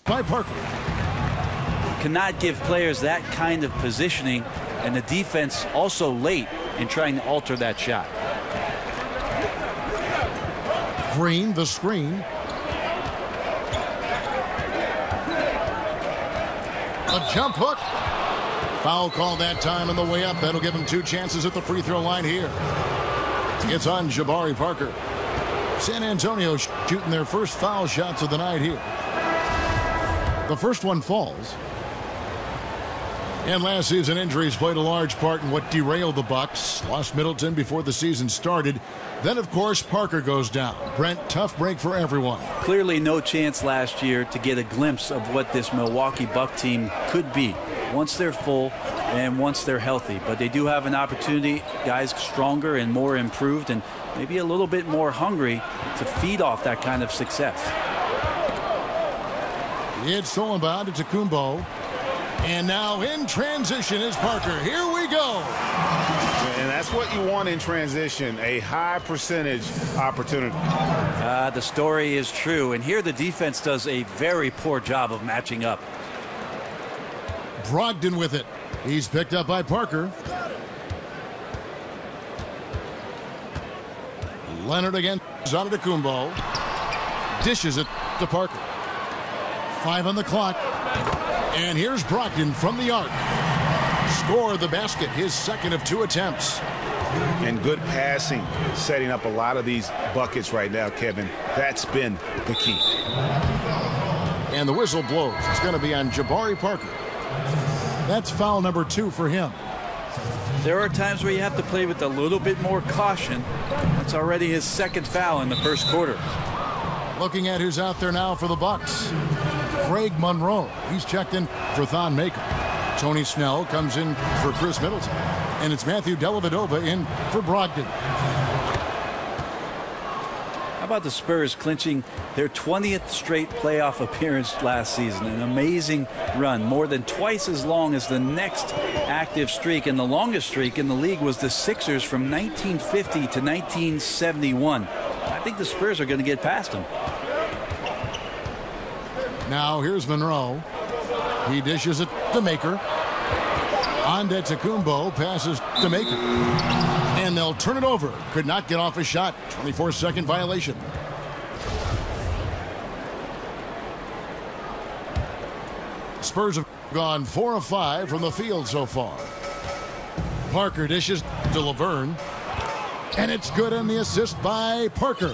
by Parker. Cannot give players that kind of positioning, and the defense also late in trying to alter that shot. Green, the screen. A jump hook. Foul call that time on the way up. That'll give him 2 chances at the free throw line here. It's on Jabari Parker. San Antonio shooting their first foul shots of the night here. The first one falls. And last season, injuries played a large part in what derailed the Bucks. Lost Middleton before the season started. Then, of course, Parker goes down. Brent, tough break for everyone. Clearly no chance last year to get a glimpse of what this Milwaukee Buck team could be once they're full and once they're healthy. But they do have an opportunity, guys stronger and more improved and maybe a little bit more hungry to feed off that kind of success. It's stolen by Antetokounmpo. And now in transition is Parker. Here we go. And that's what you want in transition, a high percentage opportunity. The story is true. And here the defense does a very poor job of matching up. Brogdon with it. He's picked up by Parker. Leonard against Antetokounmpo. Dishes it to Parker. 5 on the clock. And here's Brogdon from the arc. Scored the basket, his second of 2 attempts. And good passing, setting up a lot of these buckets right now, Kevin. That's been the key. And the whistle blows. It's going to be on Jabari Parker. That's foul number 2 for him. There are times where you have to play with a little bit more caution. That's already his second foul in the first quarter. Looking at who's out there now for the Bucks. Craig Monroe. He's checked in for Thon Maker. Tony Snell comes in for Chris Middleton. And it's Matthew Dellavedova in for Brogdon. How about the Spurs clinching their 20th straight playoff appearance last season? An amazing run, more than twice as long as the next active streak. And the longest streak in the league was the Sixers from 1950 to 1971. I think the Spurs are going to get past them. Now here's Monroe. He dishes it to Maker. Antetokounmpo passes to Maker. And they'll turn it over. Could not get off a shot. 24-second violation. Spurs have gone 4 of 5 from the field so far. Parker dishes to Laverne. And it's good on the assist by Parker.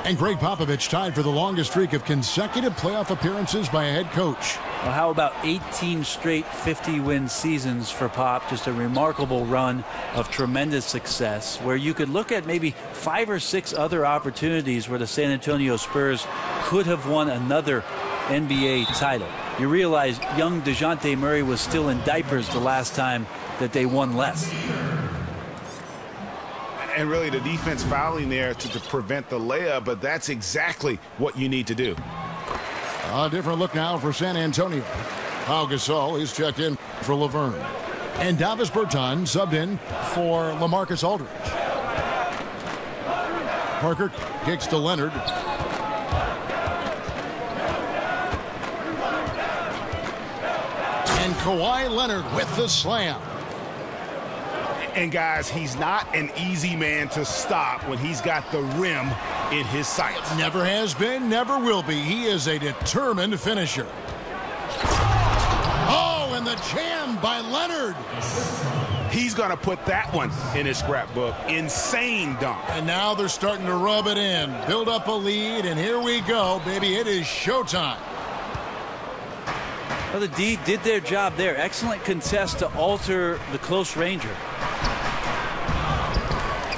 And Greg Popovich tied for the longest streak of consecutive playoff appearances by a head coach. Well, how about 18 straight 50-win seasons for Pop? Just a remarkable run of tremendous success where you could look at maybe 5 or 6 other opportunities where the San Antonio Spurs could have won another NBA title. You realize young DeJounte Murray was still in diapers the last time that they won less. And really the defense fouling there to prevent the layup, but that's exactly what you need to do. A different look now for San Antonio. Pau Gasol is checked in for Laverne. And Davis Bertans subbed in for LaMarcus Aldridge. Parker kicks to Leonard. And Kawhi Leonard with the slam. And guys, he's not an easy man to stop when he's got the rim in his sights. Never has been, never will be. He is a determined finisher. Oh, and the jam by Leonard. He's going to put that one in his scrapbook. Insane dunk. And now they're starting to rub it in, build up a lead, and here we go, baby. It is showtime. Well, the D did their job there. Excellent contest to alter the close ranger.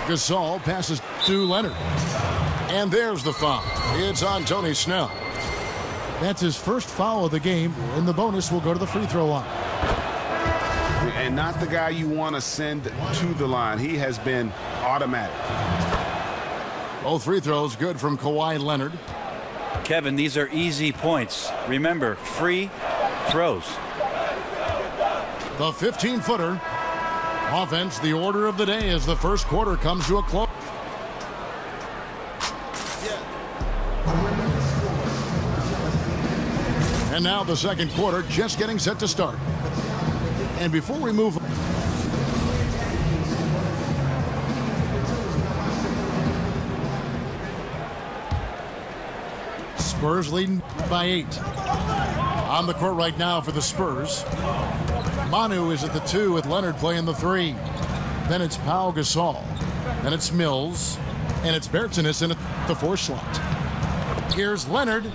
Gasol passes to Leonard. And there's the foul. It's on Tony Snell. That's his first foul of the game, and the bonus will go to the free throw line. And not the guy you want to send to the line. He has been automatic. Both free throws good from Kawhi Leonard. Kevin, these are easy points. Remember, free throws. The 15-footer. Offense, the order of the day as the first quarter comes to a close. now the second quarter just getting set to start. And before we move, Spurs leading by 8. On the court right now for the Spurs, Manu is at the 2 with Leonard playing the 3. Then it's Pau Gasol. Then it's Mills. And it's Bertans in the 4 slot. Here's Leonard.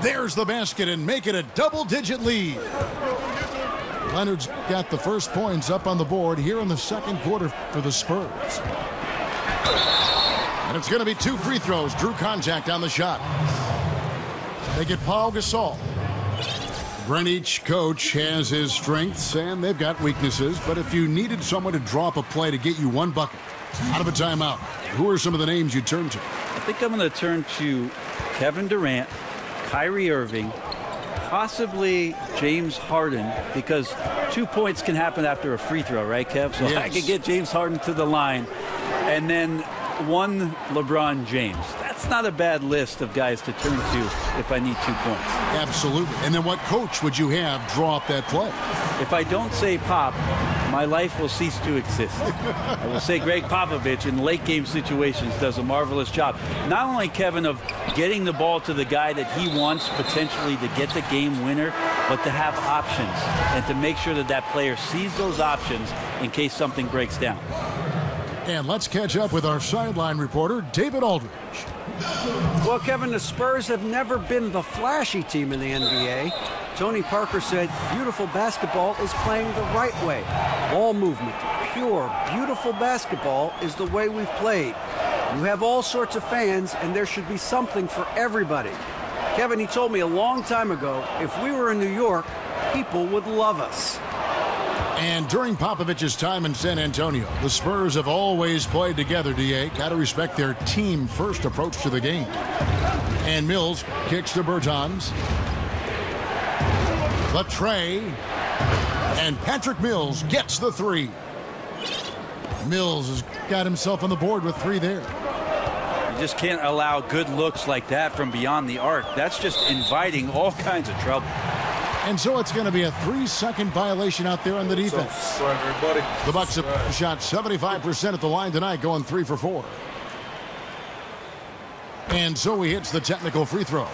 There's the basket and make it a double-digit lead. Leonard's got the first points up on the board here in the second quarter for the Spurs. And it's going to be 2 free throws. Drew contact on the shot. They get Pau Gasol. Each coach has his strengths and they've got weaknesses, but if you needed someone to drop a play to get you 1 bucket out of a timeout, who are some of the names you turn to? I think I'm going to turn to Kevin Durant, Kyrie Irving, possibly James Harden, because 2 points can happen after a free throw, right, Kev? So yes. I could get James Harden to the line, and then 1 LeBron James. That's not a bad list of guys to turn to if I need 2 points. Absolutely. And then what coach would you have draw up that play? If I don't say Pop, my life will cease to exist. I will say Greg Popovich in late game situations does a marvelous job. Not only, Kevin, of getting the ball to the guy that he wants potentially to get the game winner, but to have options and to make sure that that player sees those options in case something breaks down. And let's catch up with our sideline reporter, David Aldridge. Well, Kevin, the Spurs have never been the flashy team in the NBA. Tony Parker said beautiful basketball is playing the right way. Ball movement, pure, beautiful basketball is the way we've played. You have all sorts of fans, and there should be something for everybody. Kevin, he told me a long time ago, if we were in New York, people would love us. And during Popovich's time in San Antonio, the Spurs have always played together, D.A. Got to respect their team-first approach to the game. And Mills kicks to Bertans. The tray. And Patrick Mills gets the 3. Mills has got himself on the board with 3 there. You just can't allow good looks like that from beyond the arc. That's just inviting all kinds of trouble. And so it's going to be a 3-second violation out there on the defense. The Bucks have shot 75% at the line tonight, going 3 for 4. And so he hits the technical free throw.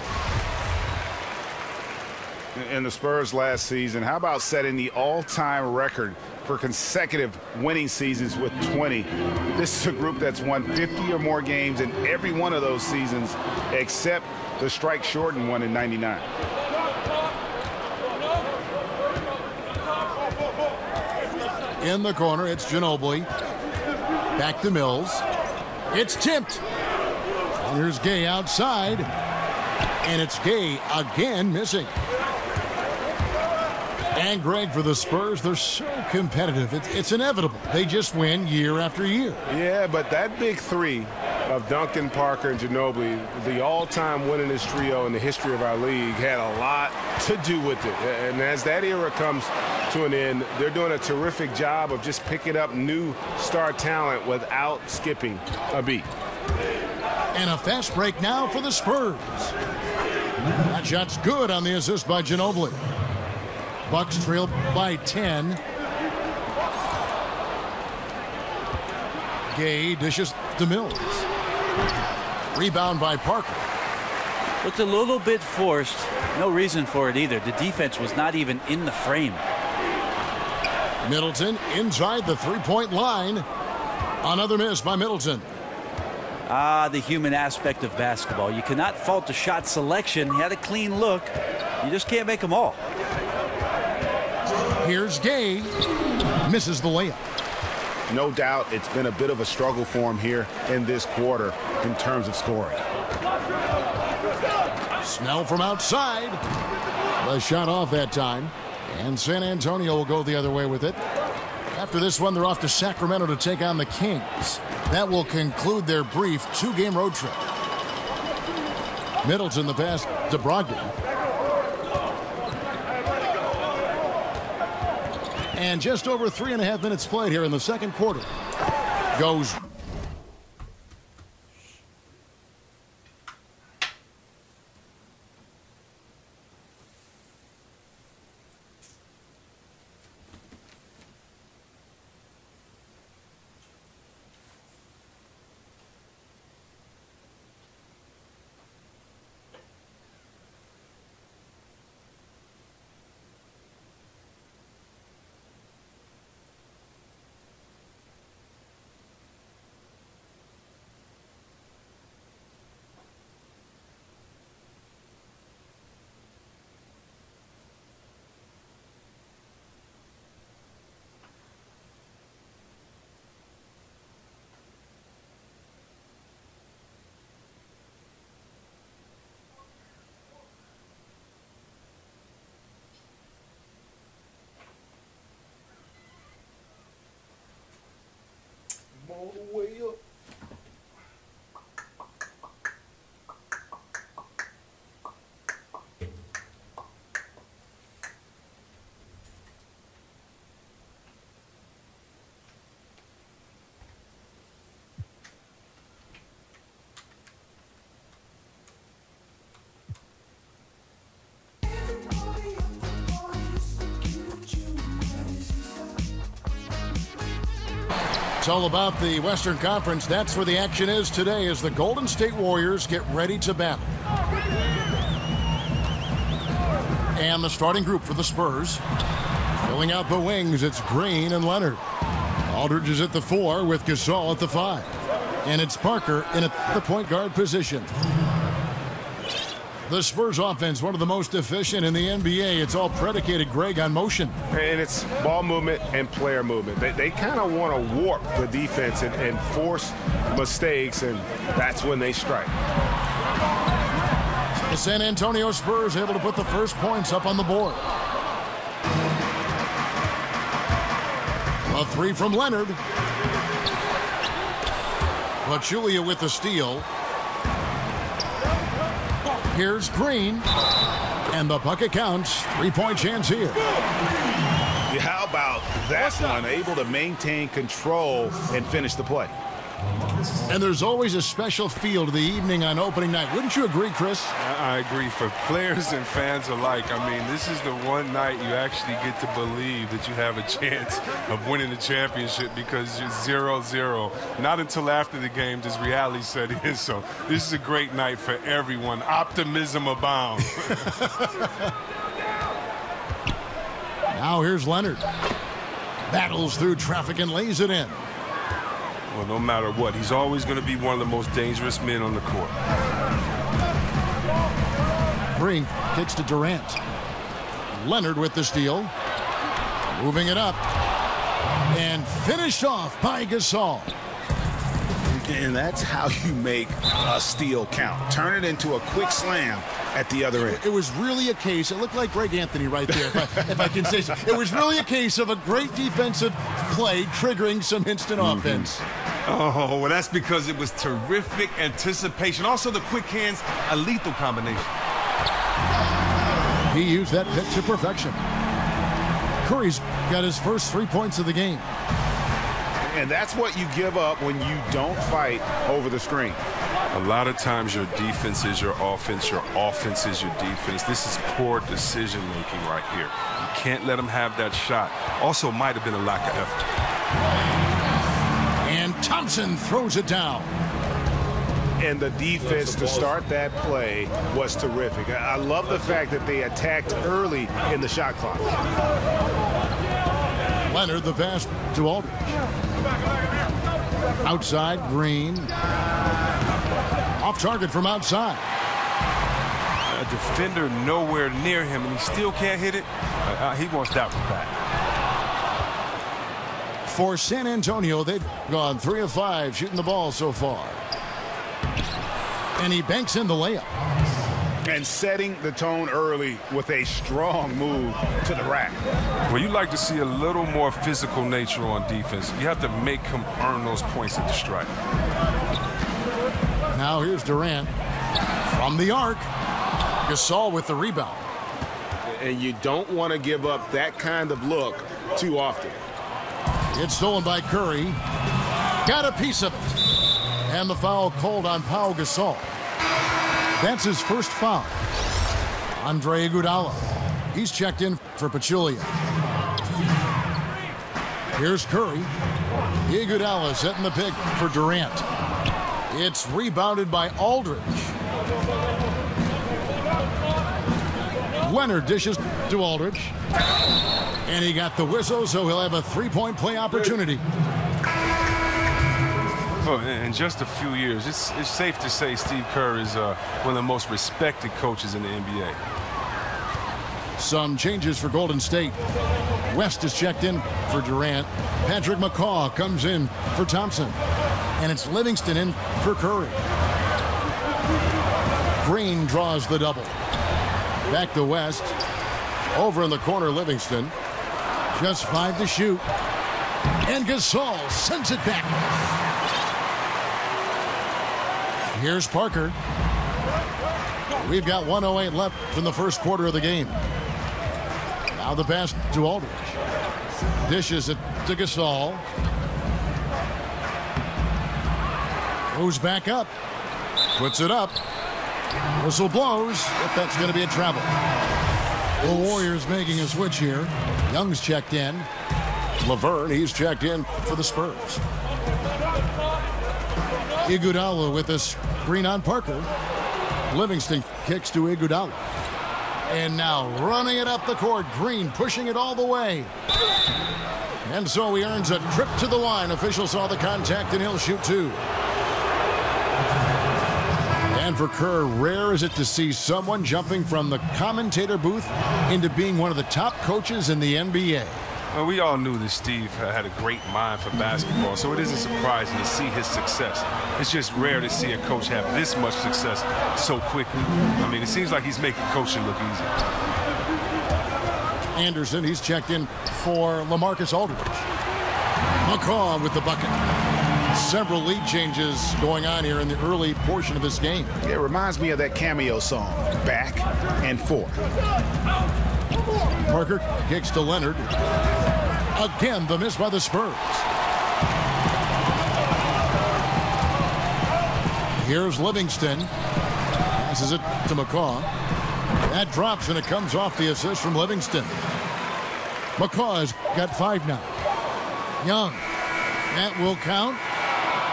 In the Spurs last season, how about setting the all-time record for consecutive winning seasons with 20? This is a group that's won 50 or more games in every one of those seasons, except the strike-shortened one in '99. In the corner, it's Ginobili. Back to Mills. It's tipped. And here's Gay outside. And it's Gay again missing. And Greg, for the Spurs, they're so competitive. It's inevitable. They just win year after year. Yeah, but that big 3 of Duncan, Parker, and Ginobili, the all-time winningest trio in the history of our league, had a lot to do with it. And as that era comes to an end, they're doing a terrific job of just picking up new star talent without skipping a beat. And a fast break now for the Spurs. That shot's good on the assist by Ginobili. Bucks trail by 10. Gay dishes to Mills. Rebound by Parker. Looked a little bit forced. No reason for it either. The defense was not even in the frame. Middleton inside the three-point line. Another miss by Middleton. The human aspect of basketball. You cannot fault the shot selection. He had a clean look. You just can't make them all. Here's Gay. Misses the layup. No doubt it's been a bit of a struggle for him here in this quarter in terms of scoring. Snell from outside. The shot off that time. And San Antonio will go the other way with it. After this one, they're off to Sacramento to take on the Kings. That will conclude their brief 2-game road trip. Middleton the pass to Brogdon. And just over 3.5 minutes played here in the second quarter. Goes. It's all about the Western Conference. That's where the action is today as the Golden State Warriors get ready to battle. And the starting group for the Spurs. Filling out the wings, it's Green and Leonard. Aldridge is at the 4 with Gasol at the 5. And it's Parker in the point guard position. The Spurs offense, one of the most efficient in the NBA. It's all predicated, Greg, on motion. And it's ball movement and player movement. They kind of want to warp the defense and force mistakes, and that's when they strike. The San Antonio Spurs able to put the first points up on the board. A 3 from Leonard. Pachulia with the steal. Here's Green. And the bucket counts. 3-point chance here. How about that one? Able to maintain control and finish the play. And there's always a special feel to the evening on opening night. Wouldn't you agree, Chris? I agree. For players and fans alike, I mean, this is the one night you actually get to believe that you have a chance of winning the championship because you're 0-0. Not until after the game does reality set in. So this is a great night for everyone. Optimism abound. Now here's Leonard. Battles through traffic and lays it in. Well, no matter what, he's always going to be one of the most dangerous men on the court. Green kicks to Durant. Leonard with the steal. Moving it up. And finished off by Gasol. And that's how you make a steal count. Turn it into a quick slam at the other end. It was really a case, it looked like Greg Anthony right there, if I can say so. It was really a case of a great defensive play triggering some instant offense. Oh, well, that's because it was terrific anticipation. Also, the quick hands, a lethal combination. He used that pick to perfection. Curry's got his first 3 points of the game. And that's what you give up when you don't fight over the screen. A lot of times your defense is your offense is your defense. This is poor decision-making right here. You can't let them have that shot. Also, might have been a lack of effort. And Thompson throws it down. And the defense to start that play was terrific. I love the fact that they attacked early in the shot clock. Leonard, the pass to Aldridge. Outside, Green. Off target from outside. A defender nowhere near him, and he still can't hit it. He wants that one back. For San Antonio, they've gone 3 of 5 shooting the ball so far. And he banks in the layup. And setting the tone early with a strong move to the rack. Well, you like to see a little more physical nature on defense. You have to make him earn those points at the stripe. Now here's Durant from the arc. Gasol with the rebound. And you don't want to give up that kind of look too often. It's stolen by Curry. Got a piece of it. And the foul called on Pau Gasol. That's his first foul. Andre Iguodala. He's checked in for Pachulia. Here's Curry. Iguodala setting the pick for Durant. It's rebounded by Aldridge. Leonard dishes to Aldridge. And he got the whistle, so he'll have a 3-point play opportunity. Oh, in just a few years, it's safe to say Steve Kerr is one of the most respected coaches in the NBA. Some changes for Golden State. West is checked in for Durant. Patrick McCaw comes in for Thompson. And it's Livingston in for Curry. Green draws the double. Back to West. Over in the corner, Livingston. Just 5 to shoot. And Gasol sends it back. Here's Parker. We've got 1:08 left in the first quarter of the game. Now the pass to Aldridge. Dishes it to Gasol. Goes back up. Puts it up. Whistle blows, but that's going to be a travel. The Warriors making a switch here. Young's checked in. Laverne, he's checked in for the Spurs. Iguodala with a screen on Parker. Livingston kicks to Iguodala. And now running it up the court. Green pushing it all the way. And so he earns a trip to the line. Official saw the contact and he'll shoot two. And for Kerr, rare is it to see someone jumping from the commentator booth into being one of the top coaches in the NBA. Well, we all knew that Steve had a great mind for basketball, so it isn't surprising to see his success. It's just rare to see a coach have this much success so quickly. I mean, it seems like he's making coaching look easy. Anderson, he's checked in for LaMarcus Aldridge. McCaw with the bucket. Several lead changes going on here in the early portion of this game. It reminds me of that cameo song, Back and Forth. Parker kicks to Leonard. Again, the miss by the Spurs. Here's Livingston. Passes it to McCaw. That drops, and it comes off the assist from Livingston. McCaw has got 5 now. Young. That will count,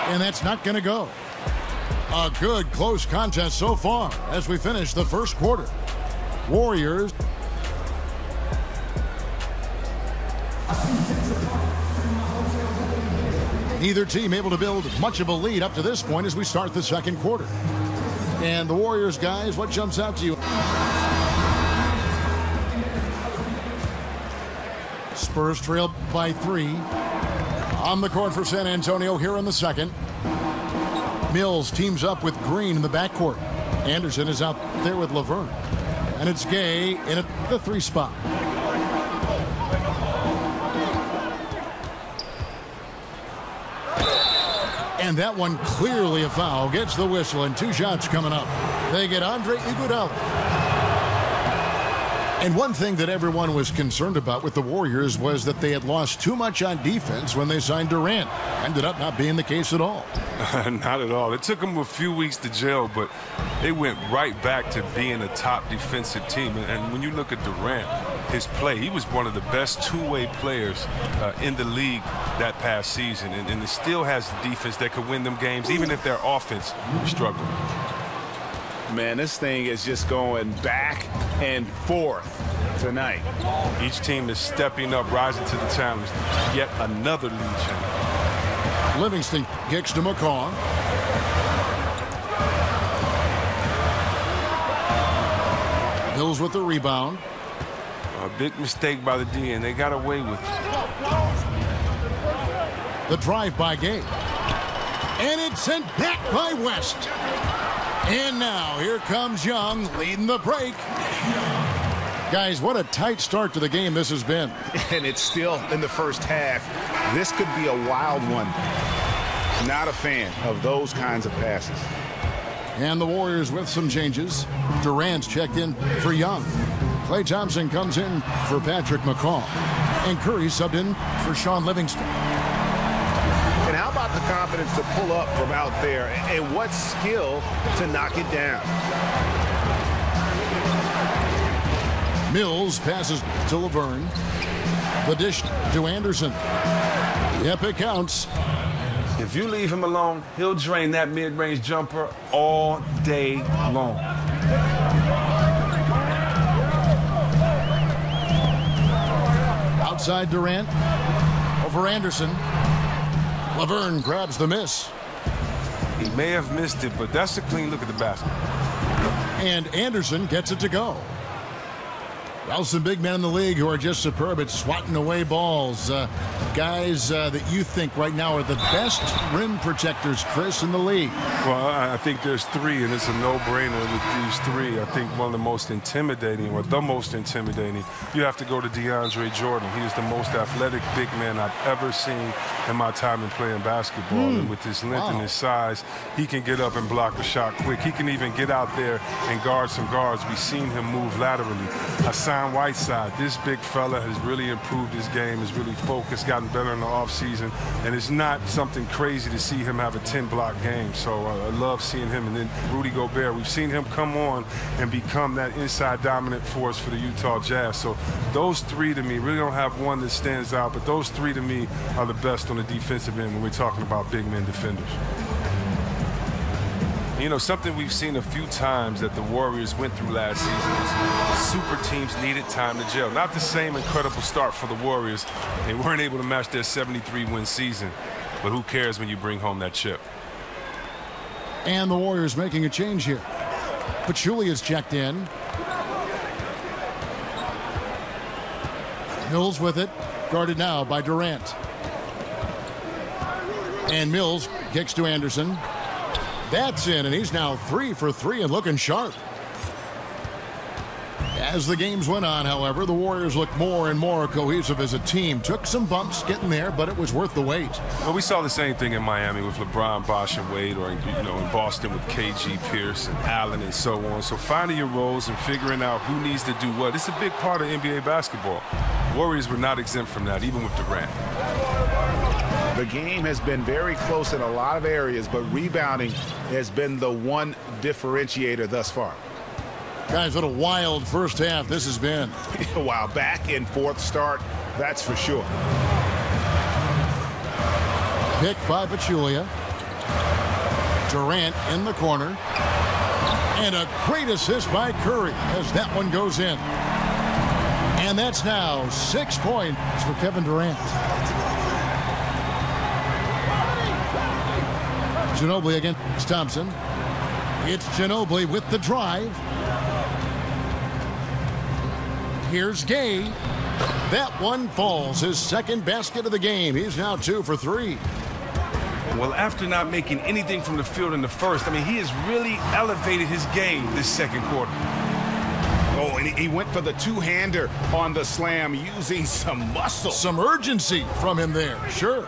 and that's not going to go. A good close contest so far as we finish the first quarter. Warriors. Neither team able to build much of a lead up to this point as we start the second quarter. And the Warriors, guys, what jumps out to you? Spurs trail by 3. On the court for San Antonio here in the second. Mills teams up with Green in the backcourt. Anderson is out there with Laverne. And it's Gay in at the 3 spot. And that one clearly a foul. Gets the whistle, and 2 shots coming up. They get Andre Iguodala. And one thing that everyone was concerned about with the Warriors was that they had lost too much on defense when they signed Durant. Ended up not being the case at all. Not at all. It took them a few weeks to gel, but they went right back to being a top defensive team. And when you look at Durant, his play, he was one of the best two-way players in the league that past season. And it still has the defense that could win them games, even if their offense struggled. Man, this thing is just going back and forth tonight. Each team is stepping up, rising to the challenge. Yet another lead change. Livingston kicks to McCaw. Hills with the rebound. A big mistake by the D, and they got away with it. The drive by Gay. And it's sent back by West. And now here comes Young leading the break. Guys, what a tight start to the game this has been. And it's still in the first half. This could be a wild one. Not a fan of those kinds of passes. And the Warriors with some changes. Durant's checked in for Young. Klay Thompson comes in for Patrick McCaw. And Curry subbed in for Sean Livingston. And how about the confidence to pull up from out there? And what skill to knock it down? Mills passes to Laverne. The dish to Anderson. Yep, it counts. If you leave him alone, he'll drain that mid-range jumper all day long. Outside Durant. Over Anderson. Laverne grabs the miss. He may have missed it, but that's a clean look at the basket. And Anderson gets it to go. Well, some big men in the league who are just superb at swatting away balls. Guys that you think right now are the best rim protectors, Chris, in the league. Well, I think there's 3, and it's a no-brainer with these 3. I think one of the most intimidating, or the most intimidating, you have to go to DeAndre Jordan. He is the most athletic big man I've ever seen in my time in playing basketball. And with his length and his size, he can get up and block a shot quick. He can even get out there and guard some guards. We've seen him move laterally. Hassan Hassan Whiteside. This big fella has really improved his game, has really focused, gotten better in the offseason, and it's not something crazy to see him have a 10-block game. So I love seeing him. And then Rudy Gobert, we've seen him come on and become that inside dominant force for the Utah Jazz. So those three to me, really don't have one that stands out, but those three to me are the best on the defensive end when we're talking about big men defenders. You know, something we've seen a few times that the Warriors went through last season is super teams needed time to gel. Not the same incredible start for the Warriors. They weren't able to match their 73-win season, but who cares when you bring home that chip? And the Warriors making a change here. Pachulia's checked in. Mills with it, guarded now by Durant. And Mills kicks to Anderson. That's in, and he's now 3 for 3 and looking sharp. As the games went on, however, the Warriors looked more and more cohesive as a team. Took some bumps getting there, but it was worth the wait. Well, we saw the same thing in Miami with LeBron, Bosh, and Wade, or in Boston with KG, Pierce, and Allen, and so on. So finding your roles and figuring out who needs to do what, it's a big part of NBA basketball. Warriors were not exempt from that, even with Durant. The game has been very close in a lot of areas, but rebounding has been the one differentiator thus far. Guys, what a wild first half this has been. Wow, back in fourth start, that's for sure. Picked by Pachulia. Durant in the corner. And a great assist by Curry as that one goes in. And that's now 6 points for Kevin Durant. Ginobili against Thompson. It's Ginobili with the drive. Here's Gay. That one falls. His second basket of the game. He's now 2 for 3. Well, after not making anything from the field in the first, I mean, he has really elevated his game this second quarter. Oh, and he went for the two-hander on the slam using some muscle. Some urgency from him there, sure.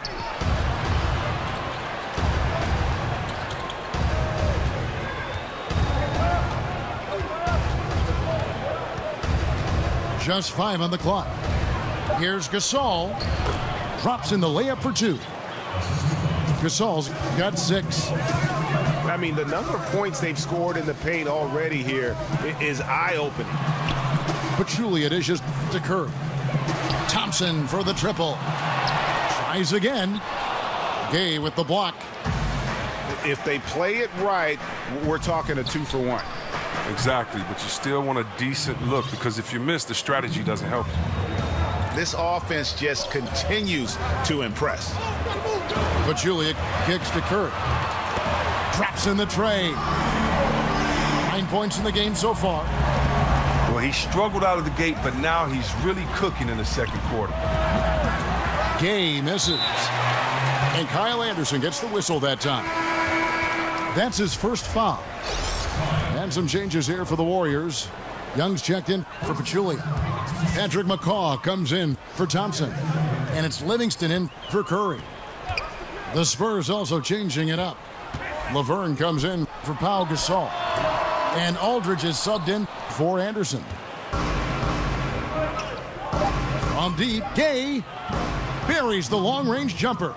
Just 5 on the clock. Here's Gasol. Drops in the layup for 2. Gasol's got 6. I mean, the number of points they've scored in the paint already here is eye-opening. Pachulia dishes to Curry. Thompson for the triple. Tries again. Gay with the block. If they play it right, we're talking a 2 for 1. Exactly, but you still want a decent look because if you miss, the strategy doesn't help you. This offense just continues to impress. Pachulia kicks to Curry. Drops in the tray. 9 points in the game so far. Well, he struggled out of the gate, but now he's really cooking in the second quarter. Gay misses. And Kyle Anderson gets the whistle that time. That's his first foul. And some changes here for the Warriors. Young's checked in for Pachulia. Patrick McCaw comes in for Thompson. And it's Livingston in for Curry. The Spurs also changing it up. Laverne comes in for Pau Gasol. And Aldridge is subbed in for Anderson. From deep, Gay buries the long-range jumper.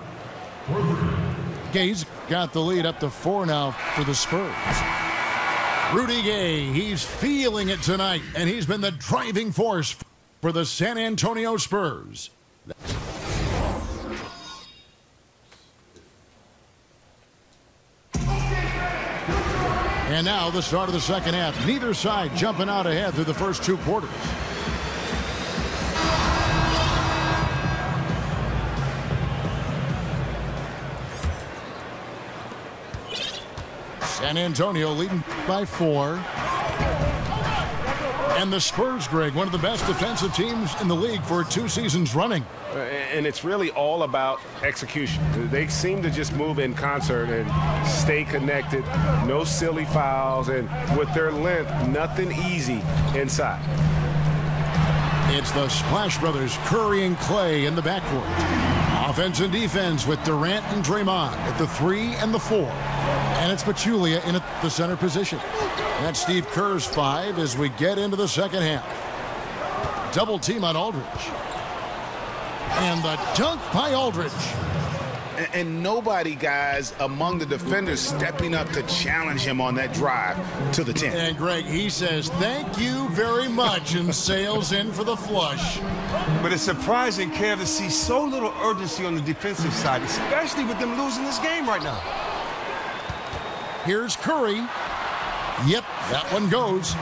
Gay's got the lead up to 4 now for the Spurs. Rudy Gay, he's feeling it tonight, and he's been the driving force for the San Antonio Spurs. And now the start of the second half. Neither side jumping out ahead through the first 2 quarters. San Antonio leading by 4. And the Spurs, Greg, one of the best defensive teams in the league for 2 seasons running. And it's really all about execution. They seem to just move in concert and stay connected. No silly fouls. And with their length, nothing easy inside. It's the Splash Brothers, Curry and Clay in the backcourt. Offense and defense with Durant and Draymond at the 3 and the 4. And it's Pachulia in at the center position. That's Steve Kerr's 5 as we get into the second half. double team on Aldridge. And the dunk by Aldridge. And nobody, guys, among the defenders stepping up to challenge him on that drive to the 10. And, Greg, he says, thank you very much, and sails in for the flush. But it's surprising, Kev, to see so little urgency on the defensive side, especially with them losing this game right now. Here's Curry. Yep, that one goes.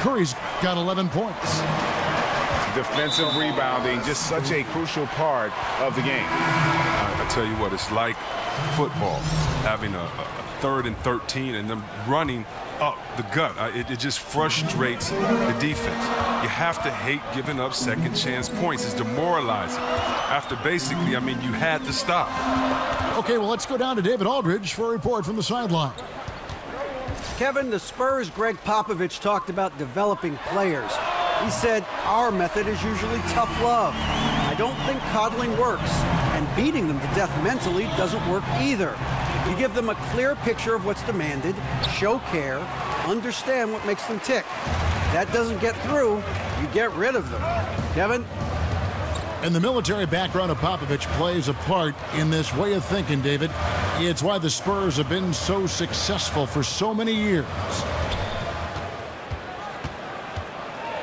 Curry's got 11 points. Defensive rebounding, just such a crucial part of the game. I tell you what, it's like football, having a 3rd and 13 and them running up the gut. It just frustrates the defense. You have to hate giving up second chance points. It's demoralizing. After basically, I mean, you had to stop. Okay, well, let's go down to David Aldridge for a report from the sideline. Kevin, the Spurs' Greg Popovich talked about developing players. He said, our method is usually tough love. I don't think coddling works, and beating them to death mentally doesn't work either. You give them a clear picture of what's demanded, show care, understand what makes them tick. If that doesn't get through, you get rid of them. Kevin? And the military background of Popovich plays a part in this way of thinking, David. It's why the Spurs have been so successful for so many years.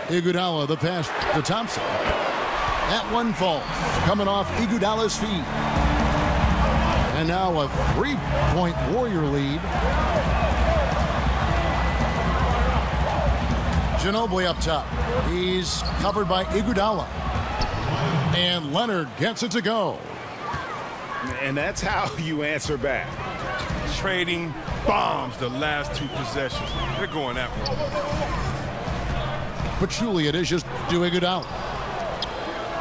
Iguodala, the pass to Thompson. That one falls, coming off Iguodala's feet. And now a 3-point Warrior lead. Ginobili up top. He's covered by Iguodala. And Leonard gets it to go. And that's how you answer back. Trading bombs the last 2 possessions. They're going that way. Pachulia dishes to Iguodala.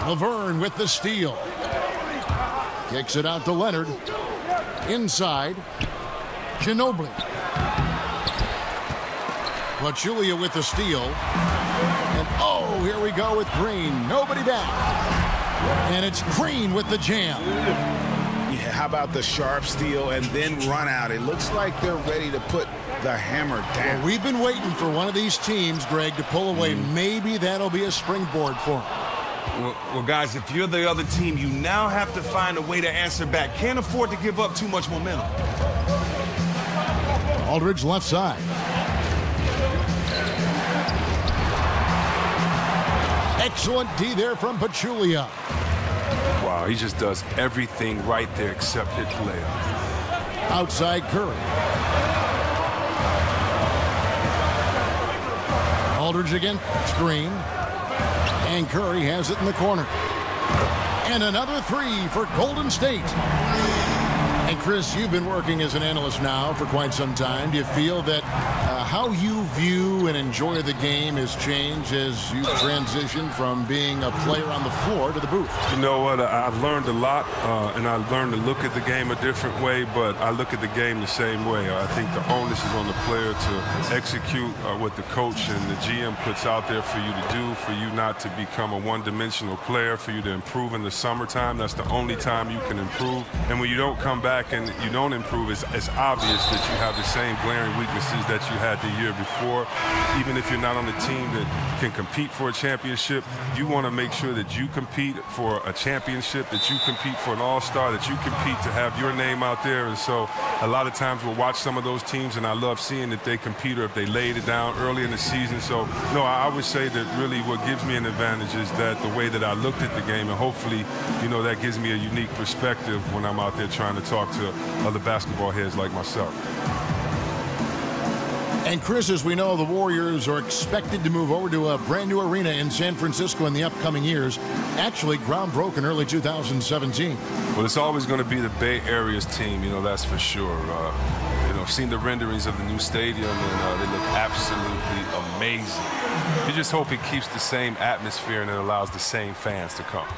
Laverne with the steal. Kicks it out to Leonard. Inside. Ginobili. Pachulia with the steal. And oh, here we go with Green. Nobody back. And it's Green with the jam. Yeah, how about the sharp steal and then run out? It looks like they're ready to put the hammer down. Well, we've been waiting for one of these teams, Greg, to pull away. Maybe that'll be a springboard for them. Well, guys, if you're the other team, you now have to find a way to answer back. Can't afford to give up too much momentum. Aldridge left side. Excellent D there from Pachulia. Wow, he just does everything right there except hit the layup. Outside Curry. Aldridge again, screen. And Curry has it in the corner. And another 3 for Golden State. And Chris, you've been working as an analyst now for quite some time. Do you feel that how you view and enjoy the game has changed as you transition from being a player on the floor to the booth? You know what? I've learned a lot, and I've learned to look at the game a different way, but I look at the game the same way. I think the onus is on the player to execute what the coach and the GM puts out there for you to do, for you not to become a one-dimensional player, for you to improve in the summertime. That's the only time you can improve. And when you don't come back and you don't improve, it's obvious that you have the same glaring weaknesses that you had the year before. Even if you're not on the team that can compete for a championship, you want to make sure that you compete for a championship, that you compete for an all-star, that you compete to have your name out there. And so a lot of times we'll watch some of those teams, and I love seeing that they compete or if they laid it down early in the season. So, no, I would say that really what gives me an advantage is that the way that I looked at the game, and hopefully, you know, that gives me a unique perspective when I'm out there trying to talk to other basketball heads like myself. And Chris, as we know, the Warriors are expected to move over to a brand new arena in San Francisco in the upcoming years. Actually, groundbroken early 2017. Well, it's always going to be the Bay Area's team, you know, that's for sure. You know, I've seen the renderings of the new stadium, and they look absolutely amazing. You just hope it keeps the same atmosphere and it allows the same fans to come.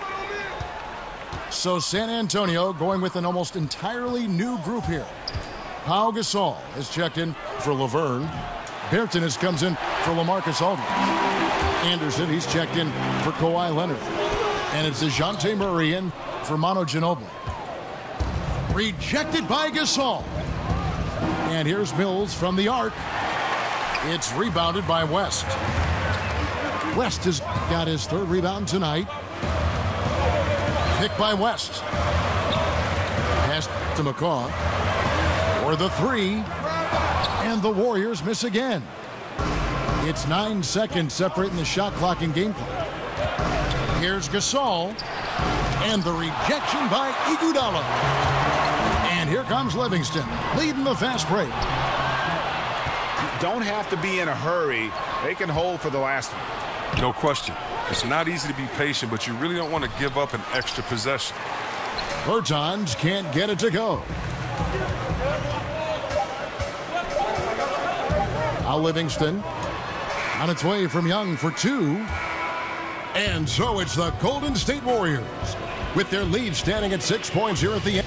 So San Antonio going with an almost entirely new group here. Pau Gasol has checked in for Laverne. Berton comes in for LaMarcus Aldridge. Anderson, he's checked in for Kawhi Leonard. And it's DeJounte Murray in for Manu Ginobili. Rejected by Gasol. And here's Mills from the arc. It's rebounded by West. West has got his third rebound tonight. Picked by West. Pass to McCaw. For the three. And the Warriors miss again. It's 9 seconds separating the shot clock and gameplay. Here's Gasol. And the rejection by Iguodala. And here comes Livingston, leading the fast break. Don't have to be in a hurry. They can hold for the last one. No question. It's not easy to be patient, but you really don't want to give up an extra possession. Bertans can't get it to go. Now Livingston on its way from Young for two. And so it's the Golden State Warriors with their lead standing at 6 points here at the end.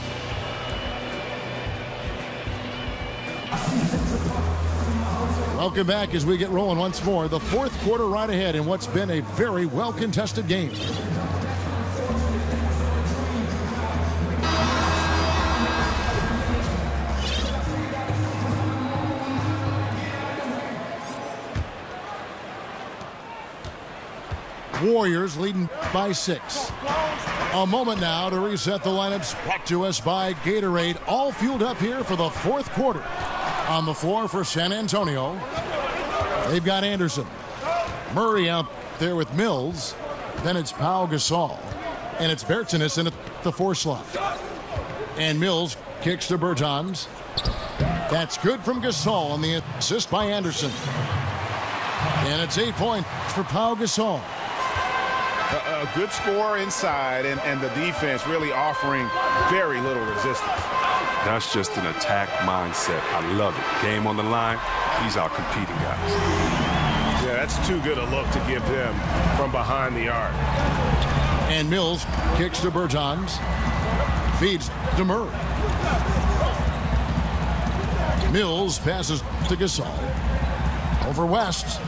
Welcome back as we get rolling once more. The fourth quarter right ahead in what's been a very well-contested game. Warriors leading by 6. A moment now to reset the lineups brought to us by Gatorade. All fueled up here for the fourth quarter. On the floor for San Antonio, they've got Anderson. Murray out there with Mills. Then it's Pau Gasol. And it's Bertans in the 4 slot. And Mills kicks to Bertans. That's good from Gasol on the assist by Anderson. And it's 8 points for Pau Gasol. A good score inside, and the defense really offering very little resistance. That's just an attack mindset. I love it. Game on the line, he's out competing guys. Yeah, that's too good a look to give them from behind the arc. And Mills kicks to Bertans. Feeds to Murray. Mills passes to Gasol. Over West.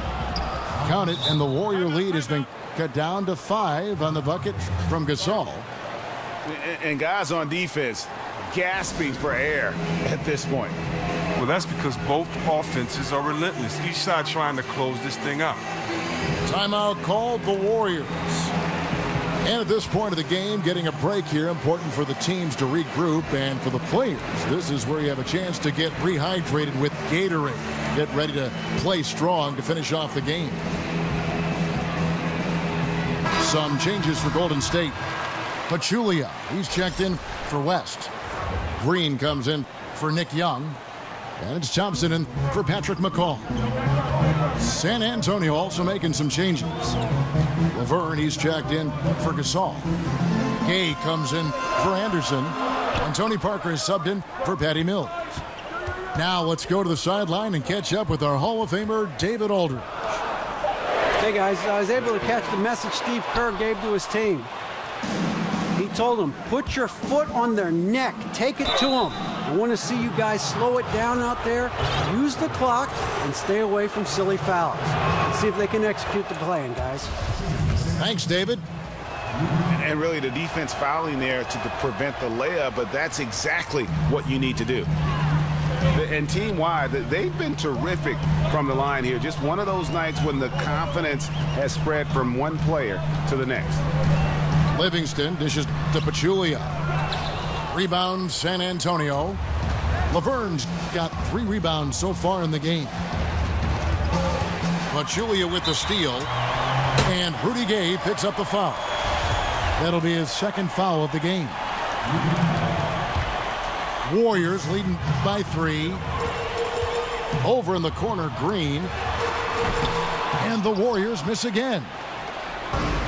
Count it, and the Warrior lead has been cut down to 5 on the bucket from Gasol. And guys on defense gasping for air at this point. Well, that's because both offenses are relentless. Each side trying to close this thing out. Timeout called the Warriors. And at this point of the game, getting a break here, important for the teams to regroup, and for the players, this is where you have a chance to get rehydrated with Gatorade. Get ready to play strong to finish off the game. Some changes for Golden State. Pachulia, he's checked in for West. Green comes in for Nick Young. And it's Thompson in for Patrick McCaw. San Antonio also making some changes. Laverne, he's checked in for Gasol. Gay comes in for Anderson. And Tony Parker is subbed in for Patty Mills. Now let's go to the sideline and catch up with our Hall of Famer, David Aldridge. Hey guys, I was able to catch the message Steve Kerr gave to his team. He told them, put your foot on their neck. Take it to them. I want to see you guys slow it down out there, use the clock, and stay away from silly fouls. Let's see if they can execute the plan, guys. Thanks, David. And really the defense fouling there to prevent the layup, but that's exactly what you need to do. And team-wide, they've been terrific from the line here. Just one of those nights when the confidence has spread from one player to the next. Livingston dishes to Pachulia. Rebound San Antonio. Laverne's got 3 rebounds so far in the game. Pachulia with the steal. And Rudy Gay picks up the foul. That'll be his second foul of the game. Warriors leading by 3. Over in the corner, Green. And the Warriors miss again.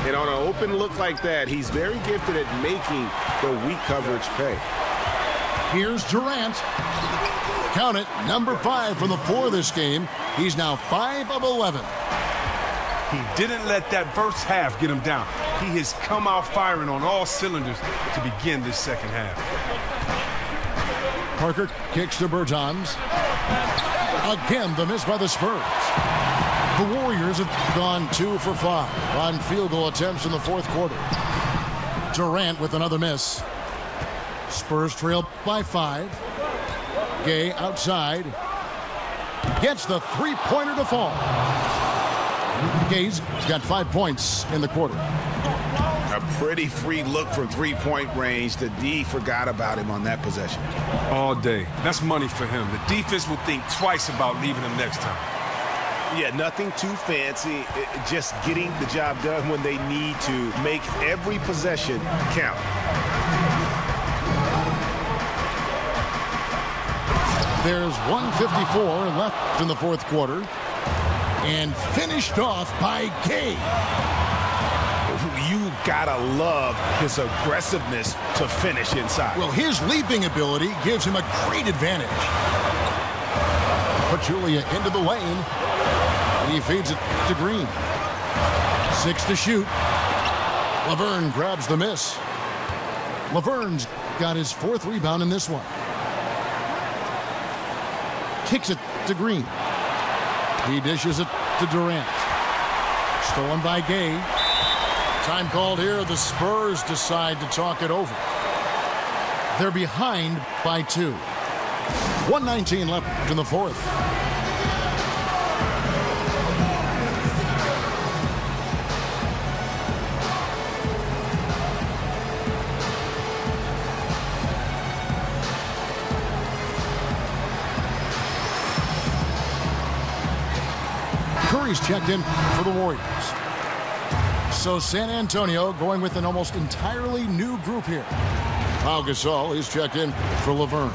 And on an open look like that, he's very gifted at making the weak coverage pay. Here's Durant. Count it, number 5 from the floor this game. He's now 5 of 11. He didn't let that first half get him down. He has come out firing on all cylinders to begin this second half. Parker kicks to Bertans. Again, the miss by the Spurs. The Warriors have gone 2 for 5 on field goal attempts in the fourth quarter. Durant with another miss. Spurs trail by 5. Gay outside. Gets the 3-pointer to fall. Gay's got 5 points in the quarter. A pretty free look from three-point range. The D forgot about him on that possession. All day. That's money for him. The defense will think twice about leaving him next time. Yeah, nothing too fancy. Just getting the job done when they need to. Make every possession count. There's 1:54 left in the fourth quarter. And finished off by Gay. You gotta love his aggressiveness to finish inside. Well, his leaping ability gives him a great advantage. Pachulia into the lane. He feeds it to Green. 6 to shoot. Laverne grabs the miss. Laverne's got his 4th rebound in this one. Kicks it to Green. He dishes it to Durant. Stolen by Gay. Time called here. The Spurs decide to talk it over. They're behind by 2. 1:19 left in the fourth. Curry's checked in for the Warriors. So San Antonio going with an almost entirely new group here. Pau Gasol is checked in for Laverne.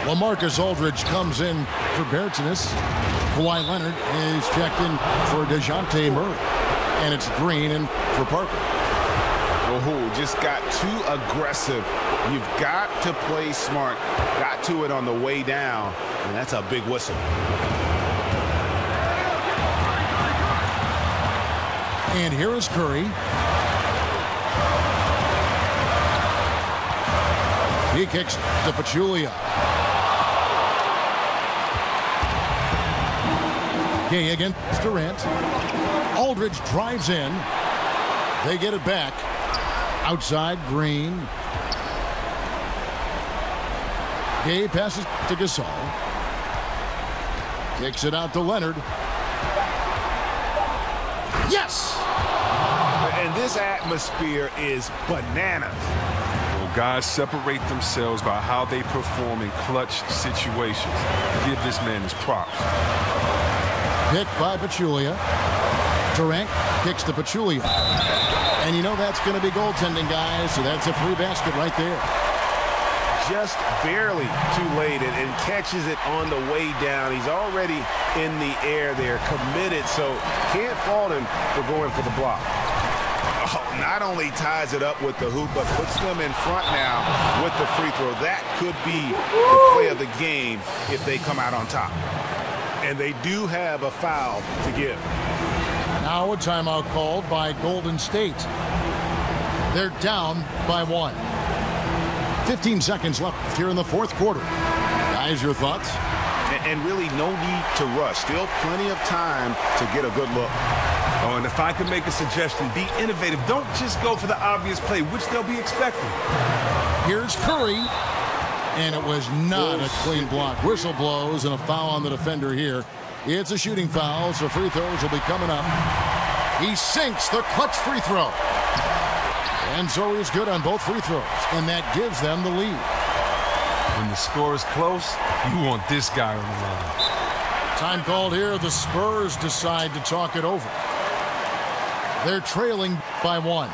LaMarcus Aldridge comes in for Bertans. Kawhi Leonard is checked in for DeJounte Murray. And it's Green in for Parker. Oh, just got too aggressive. You've got to play smart. Got to it on the way down. And that's a big whistle. And here is Curry. He kicks to Pachulia. Gay against Durant. Aldridge drives in. They get it back. Outside, Green. Gay passes to Gasol. Kicks it out to Leonard. Yes! And this atmosphere is bananas. Well, guys separate themselves by how they perform in clutch situations. Give this man his props. Picked by Pachulia. Durant kicks to Pachulia. And you know that's going to be goaltending, guys, so that's a free basket right there. Just barely too late and catches it on the way down. He's already in the air there, committed, so can't fault him for going for the block. Oh, not only ties it up with the hoop, but puts them in front now with the free throw. That could be the play of the game if they come out on top. And they do have a foul to give. Now a timeout called by Golden State. They're down by 1. 15 seconds left here in the fourth quarter. Guys, your thoughts? And really no need to rush. Still plenty of time to get a good look. Oh, and if I could make a suggestion, be innovative. Don't just go for the obvious play, which they'll be expecting. Here's Curry. And it was not a clean block. Whistle blows and a foul on the defender here. It's a shooting foul, so free throws will be coming up. He sinks the clutch free throw. And so he's good on both free throws, and that gives them the lead. When the score is close, you want this guy on the line. Time called here. The Spurs decide to talk it over. They're trailing by 1.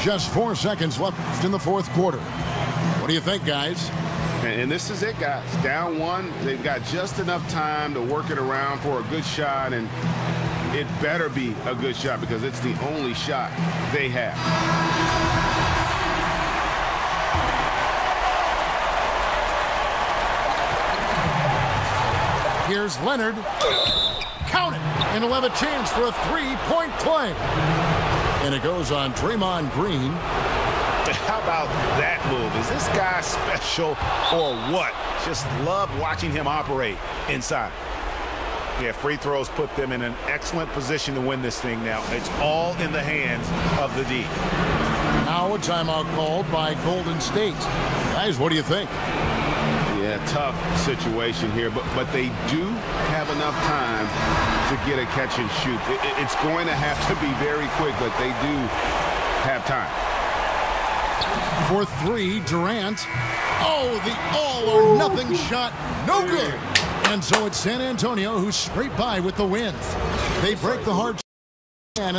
Just 4 seconds left in the fourth quarter. What do you think, guys? And this is it, guys. Down 1. They've got just enough time to work it around for a good shot, and it better be a good shot because it's the only shot they have. Here's Leonard. Count it. And he'll have a chance for a three-point play. And it goes on Draymond Green. How about that move? Is this guy special or what? Just love watching him operate inside. Yeah, free throws put them in an excellent position to win this thing now. It's all in the hands of the D. Now a timeout called by Golden State. Guys, what do you think? Yeah, tough situation here, but they do have enough time to get a catch and shoot. It's going to have to be very quick, but they do have time. For three, Durant. Oh, the all-or-nothing shot. No good. And so it's San Antonio who scraped by with the win. They break the hard and